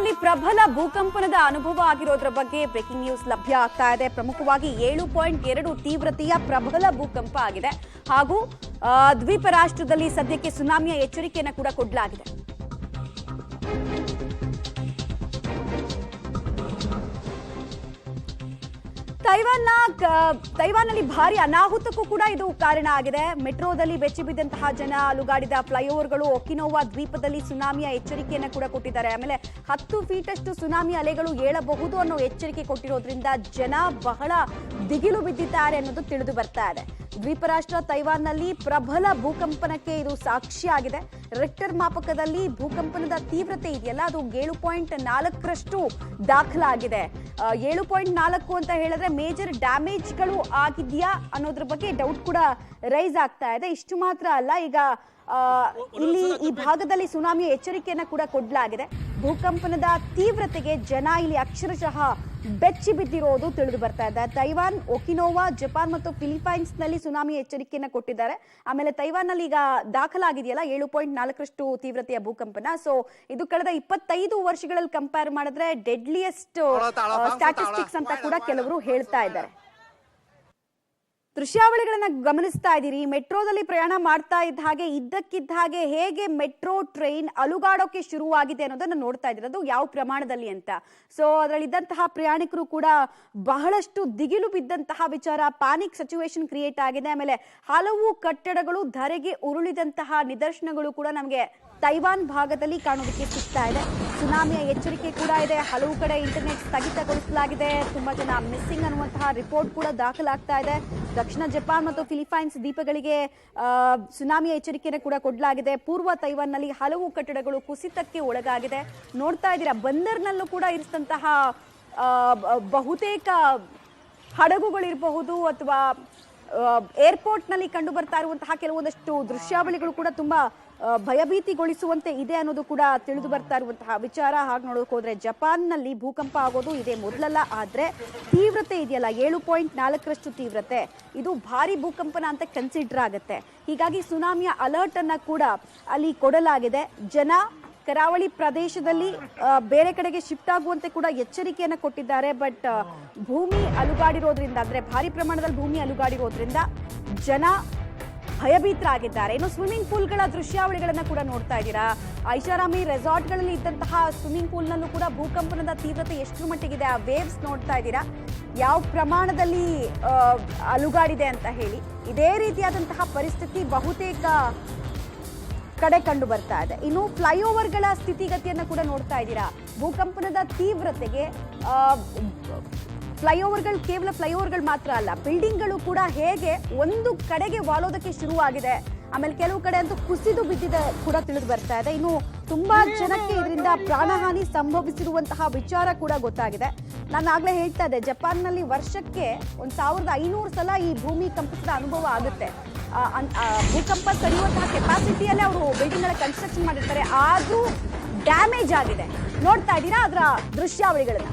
ತೈವಾನ್ನಲ್ಲಿ ಪ್ರಬಲ ಭೂಕಂಪನದ ಅನುಭವ ಆಗಿರೋದ್ರ ಬಗ್ಗೆ ಬ್ರೇಕಿಂಗ್ ನ್ಯೂಸ್ ಲಭ್ಯ ಆಗ್ತಾ ಇದೆ. ಪ್ರಮುಖವಾಗಿ 7.2 ತೀವ್ರತೆಯ ಪ್ರಬಲ ಭೂಕಂಪ ಆಗಿದೆ ಹಾಗೂ ದ್ವೀಪ ರಾಷ್ಟ್ರದಲ್ಲಿ ಸದ್ಯಕ್ಕೆ ಸುನಾಮಿಯ ಎಚ್ಚರಿಕೆಯನ್ನು ಕೂಡ ಕೊಡಲಾಗಿದೆ. ತೈವಾನ್ನಲ್ಲಿ ಭಾರಿ ಅನಾಹುತಕ್ಕೂ ಕೂಡ ಇದು ಕಾರಣ ಆಗಿದೆ. ಮೆಟ್ರೋದಲ್ಲಿ ಬೆಚ್ಚಿ ಬಿದ್ದಂತಹ ಜನ, ಅಲುಗಾಡಿದ ಫ್ಲೈಓವರ್ಗಳು, ಒಕಿನೋವಾ ದ್ವೀಪದಲ್ಲಿ ಸುನಾಮಿಯ ಎಚ್ಚರಿಕೆಯನ್ನು ಕೂಡ ಕೊಟ್ಟಿದ್ದಾರೆ. ಆಮೇಲೆ 10 ಫೀಟ್ ಅಷ್ಟು ಸುನಾಮಿ ಅಲೆಗಳು ಏಳಬಹುದು ಅನ್ನೋ ಎಚ್ಚರಿಕೆ ಕೊಟ್ಟಿರೋದ್ರಿಂದ ಜನ ಬಹಳ ದಿಗಿಲು ಬಿದ್ದಿದ್ದಾರೆ ಅನ್ನೋದು ತಿಳಿದು ಬರ್ತಾ ಇದೆ. ದ್ವೀಪ ರಾಷ್ಟ್ರ ತೈವಾನ್ನಲ್ಲಿ ಪ್ರಬಲ ಭೂಕಂಪನಕ್ಕೆ ಇದು ಸಾಕ್ಷಿಯಾಗಿದೆ. ರಿಕ್ಟರ್ ಮಾಪಕದಲ್ಲಿ ಭೂಕಂಪನದ ತೀವ್ರತೆ ಇದೆಯಲ್ಲ, ಅದು 7.4ರಷ್ಟು ದಾಖಲಾಗಿದೆ. 7.4 ಅಂತ ಹೇಳಿದ್ರೆ ಮೇಜರ್ ಡ್ಯಾಮೇಜ್ಗಳು ಆಗಿದೆಯಾ ಅನ್ನೋದ್ರ ಬಗ್ಗೆ ಡೌಟ್ ಕೂಡ ರೈಸ್ ಆಗ್ತಾ ಇದೆ. ಇಷ್ಟು ಮಾತ್ರ ಅಲ್ಲ, ಈಗ ಇಲ್ಲಿ ಈ ಭಾಗದಲ್ಲಿ ಸುನಾಮಿಯ ಎಚ್ಚರಿಕೆಯನ್ನ ಕೂಡ ಕೊಡಲಾಗಿದೆ. ಭೂಕಂಪನದ ತೀವ್ರತೆಗೆ ಜನ ಇಲ್ಲಿ ಅಕ್ಷರಶಃ ಬೆಚ್ಚಿ ಬಿದ್ದಿರೋದು ತಿಳಿದು ಬರ್ತಾ ಇದೆ. ತೈವಾನ್, ಒಕಿನೋವಾ, ಜಪಾನ್ ಮತ್ತು ಫಿಲಿಪೈನ್ಸ್ ನಲ್ಲಿ ಸುನಾಮಿ ಎಚ್ಚರಿಕೆಯನ್ನ ಕೊಟ್ಟಿದ್ದಾರೆ. ಆಮೇಲೆ ತೈವಾನ್ ನಲ್ಲಿ ಈಗ ದಾಖಲಾಗಿದೆಯಲ್ಲ 7.4ರಷ್ಟು ತೀವ್ರತೆಯ ಭೂಕಂಪನ. ಸೊ ಇದು ಕಳೆದ 25 ವರ್ಷಗಳಲ್ಲಿ ಕಂಪೇರ್ ಮಾಡಿದ್ರೆ ಡೆಡ್ಲಿಯೆಸ್ಟ್ ಸ್ಟ್ಯಾಟಿಸ್ಟಿಕ್ಸ್ ಅಂತ ಕೂಡ ಕೆಲವರು ಹೇಳ್ತಾ ಇದ್ದಾರೆ. ದೃಶ್ಯಾವಳಿಗಳನ್ನ ಗಮನಿಸ್ತಾ ಇದ್ದೀರಿ. ಮೆಟ್ರೋದಲ್ಲಿ ಪ್ರಯಾಣ ಮಾಡ್ತಾ ಇದ್ದ ಹಾಗೆ ಇದ್ದಕ್ಕಿದ್ದ ಹಾಗೆ ಹೇಗೆ ಮೆಟ್ರೋ ಟ್ರೈನ್ ಅಲುಗಾಡೋಕೆ ಶುರುವಾಗಿದೆ ಅನ್ನೋದನ್ನ ನೋಡ್ತಾ ಇದ್ದೀರಿ. ಅದು ಯಾವ ಪ್ರಮಾಣದಲ್ಲಿ ಅಂತ. ಸೊ ಅದರಲ್ಲಿದ್ದಂತಹ ಪ್ರಯಾಣಿಕರು ಕೂಡ ಬಹಳಷ್ಟು ದಿಗಿಲು ಬಿದ್ದಂತಹ ವಿಚಾರ, ಪ್ಯಾನಿಕ್ ಸಿಚುವೇಶನ್ ಕ್ರಿಯೇಟ್ ಆಗಿದೆ. ಆಮೇಲೆ ಹಲವು ಕಟ್ಟಡಗಳು ಧರೆಗೆ ಉರುಳಿದಂತಹ ನಿದರ್ಶನಗಳು ಕೂಡ ನಮಗೆ ತೈವಾನ್ ಭಾಗದಲ್ಲಿ ಕಾಣೋದಕ್ಕೆ ಸಿಗ್ತಾ ಇದೆ. ಸುನಾಮಿಯ ಎಚ್ಚರಿಕೆ ಕೂಡ ಇದೆ. ಹಲವು ಕಡೆ ಇಂಟರ್ನೆಟ್ ಸ್ಥಗಿತಗೊಳಿಸಲಾಗಿದೆ. ತುಂಬಾ ಜನ ಮಿಸ್ಸಿಂಗ್ ಅನ್ನುವಂತಹ ರಿಪೋರ್ಟ್ ಕೂಡ ದಾಖಲಾಗ್ತಾ ಇದೆ. ದಕ್ಷಿಣ ಜಪಾನ್ ಮತ್ತು ಫಿಲಿಪೈನ್ಸ್ ದ್ವೀಪಗಳಿಗೆ ಸುನಾಮಿಯ ಎಚ್ಚರಿಕೆಯನ್ನು ಕೂಡ ಕೊಡಲಾಗಿದೆ. ಪೂರ್ವ ತೈವಾನ್ನಲ್ಲಿ ಹಲವು ಕಟ್ಟಡಗಳು ಕುಸಿತಕ್ಕೆ ಒಳಗಾಗಿದೆ. ನೋಡ್ತಾ ಇದ್ದೀರಾ, ಬಂದರ್ನಲ್ಲೂ ಕೂಡ ಇರಿಸಿದಂತಹ ಬಹುತೇಕ ಹಡಗುಗಳಿರಬಹುದು ಅಥವಾ ಏರ್ಪೋರ್ಟ್ನಲ್ಲಿ ಕಂಡು ಬರ್ತಾ ಇರುವಂತಹ ಕೆಲವೊಂದಷ್ಟು ದೃಶ್ಯಾವಳಿಗಳು ಕೂಡ ತುಂಬಾ ಭಯಭೀತಿಗೊಳಿಸುವಂತೆ ಇದೆ ಅನ್ನೋದು ಕೂಡ ತಿಳಿದು ಬರ್ತಾ ಇರುವಂತಹ ವಿಚಾರ. ಹಾಗೆ ನೋಡೋಕೆ ಹೋದ್ರೆ ಜಪಾನ್ನಲ್ಲಿ ಭೂಕಂಪ ಆಗೋದು ಇದೇ ಮೊದಲಲ್ಲ. ಆದ್ರೆ ತೀವ್ರತೆ ಇದೆಯಲ್ಲ 7.4ರಷ್ಟು ತೀವ್ರತೆ, ಇದು ಭಾರಿ ಭೂಕಂಪನ ಅಂತ ಕನ್ಸಿಡರ್ ಆಗುತ್ತೆ. ಹೀಗಾಗಿ ಸುನಾಮಿಯ ಅಲರ್ಟ್ ಅನ್ನ ಕೂಡ ಅಲ್ಲಿ ಕೊಡಲಾಗಿದೆ. ಜನ ಕರಾವಳಿ ಪ್ರದೇಶದಲ್ಲಿ ಬೇರೆ ಕಡೆಗೆ ಶಿಫ್ಟ್ ಆಗುವಂತೆ ಕೂಡ ಎಚ್ಚರಿಕೆಯನ್ನು ಕೊಟ್ಟಿದ್ದಾರೆ. ಬಟ್ ಭೂಮಿ ಅಲುಗಾಡಿರೋದ್ರಿಂದ, ಅಂದ್ರೆ ಭಾರಿ ಪ್ರಮಾಣದಲ್ಲಿ ಭೂಮಿ ಅಲುಗಾಡಿರೋದ್ರಿಂದ ಜನ ಭಯಭೀತರಾಗಿದ್ದಾರೆ. ಇನ್ನು ಸ್ವಿಮ್ಮಿಂಗ್ ಪೂಲ್ಗಳ ದೃಶ್ಯಾವಳಿಗಳನ್ನ ಕೂಡ ನೋಡ್ತಾ ಇದ್ದೀರಾ. ಐಷಾರಾಮಿ ರೆಸಾರ್ಟ್ಗಳಲ್ಲಿ ಇದ್ದಂತಹ ಸ್ವಿಮ್ಮಿಂಗ್ ಪೂಲ್ನಲ್ಲೂ ಕೂಡ ಭೂಕಂಪನದ ತೀವ್ರತೆ ಎಷ್ಟು ಮಟ್ಟಿಗಿದೆ, ಆ ವೇವ್ಸ್ ನೋಡ್ತಾ ಇದ್ದೀರಾ, ಯಾವ ಪ್ರಮಾಣದಲ್ಲಿ ಅಲುಗಾಡಿದೆ ಅಂತ ಹೇಳಿ. ಇದೇ ರೀತಿಯಾದಂತಹ ಪರಿಸ್ಥಿತಿ ಬಹುತೇಕ ಕಡೆ ಕಂಡು ಬರ್ತಾ ಇದೆ. ಇನ್ನು ಫ್ಲೈಓವರ್ಗಳ ಸ್ಥಿತಿಗತಿಯನ್ನು ಕೂಡ ನೋಡ್ತಾ ಇದ್ದೀರಾ. ಭೂಕಂಪನದ ತೀವ್ರತೆಗೆ ಫ್ಲೈಓವರ್ಗಳು, ಕೇವಲ ಫ್ಲೈಓವರ್ಗಳು ಮಾತ್ರ ಅಲ್ಲ, ಬಿಲ್ಡಿಂಗ್ಗಳು ಕೂಡ ಹೇಗೆ ಒಂದು ಕಡೆಗೆ ವಾಲೋದಕ್ಕೆ ಶುರುವಾಗಿದೆ. ಆಮೇಲೆ ಕೆಲವು ಕಡೆ ಅಂತೂ ಕುಸಿದು ಬಿದ್ದಿದೆ ಕೂಡ ತಿಳಿದು ಬರ್ತಾ ಇದೆ. ಇನ್ನು ತುಂಬಾ ಜನಕ್ಕೆ ಇದರಿಂದ ಪ್ರಾಣಹಾನಿ ಸಂಭವಿಸಿರುವಂತಹ ವಿಚಾರ ಕೂಡ ಗೊತ್ತಾಗಿದೆ. ನಾನು ಆಗ್ಲೇ ಹೇಳ್ತಾ ಇದ್ದೆ, ಜಪಾನ್ನಲ್ಲಿ ವರ್ಷಕ್ಕೆ 1500 ಸಲ ಈ ಭೂಮಿ ಕಂಪಿಸಿದ ಅನುಭವ ಆಗುತ್ತೆ. ಭೂಕಂಪ ತಡೆಯುವಂತಹ ಕೆಪಾಸಿಟಿಯಲ್ಲೇ ಅವರು ಬಿಲ್ಡಿಂಗ್ ಗಳ ಕನ್ಸ್ಟ್ರಕ್ಷನ್ ಮಾಡಿರ್ತಾರೆ. ಆದ್ರೂ ಡ್ಯಾಮೇಜ್ ಆಗಿದೆ. ನೋಡ್ತಾ ಇದ್ದೀರಾ ಅದರ ದೃಶ್ಯಾವಳಿಗಳನ್ನ.